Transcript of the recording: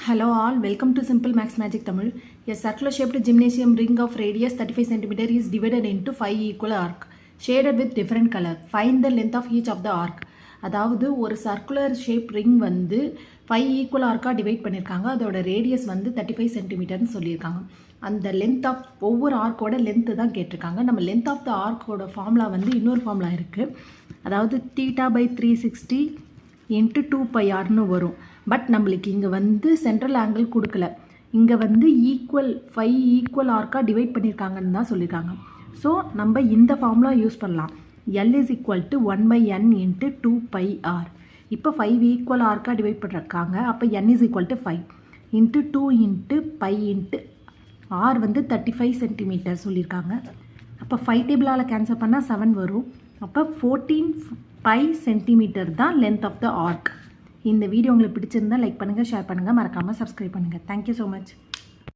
Hello all, welcome to Simple Max Magic Tamil. A circular shaped gymnasium ring of radius 35 cm is divided into 5 equal arcs shaded with different color. Find the length of each of the arc. அதாவது ஒரு circular shape ring வந்து 5 equal ஆர்க்காக divide பண்ணியிருக்காங்க. அதோட radius வந்து 35 சென்டிமீட்டர்னு சொல்லியிருக்காங்க. அந்த length of ஒவ்வொரு ஆர்க்கோட length தான் கேட்டிருக்காங்க. நம்ம லென்த் ஆஃப் த ஆர்க்கோட ஃபார்முலா வந்து இன்னொரு ஃபார்முலா இருக்குது. அதாவது θ/360 × 2πrனு வரும். பட் நம்மளுக்கு இங்கே வந்து சென்ட்ரல் ஆங்கிள் கொடுக்கல. இங்கே வந்து 5 ஈக்குவல் ஆர்க்காக டிவைட் பண்ணியிருக்காங்கன்னு தான் சொல்லியிருக்காங்க. ஸோ நம்ம இந்த ஃபார்முலா யூஸ் பண்ணலாம். L is equal to 1/n × 2πr. இப்போ 5 ஈக்குவல் ஆர்க்காக டிவைட் பண்ணியிருக்காங்க. அப்போ n is equal to 5 × 2 × π × r வந்து 35 சென்டிமீட்டர் சொல்லியிருக்காங்க. அப்போ 5 டேபிளால் கேன்சல் பண்ணால் 7 வரும். அப்போ 14 π சென்டிமீட்டர் தான் லென்த் ஆஃப் த ஆர்க். இந்த வீடியோ உங்களுக்கு பிடிச்சிருந்தால் லைக் பண்ணுங்கள், ஷேர் பண்ணுங்கள், மறக்காமல் சப்ஸ்கிரைப் பண்ணுங்கள். Thank you so much.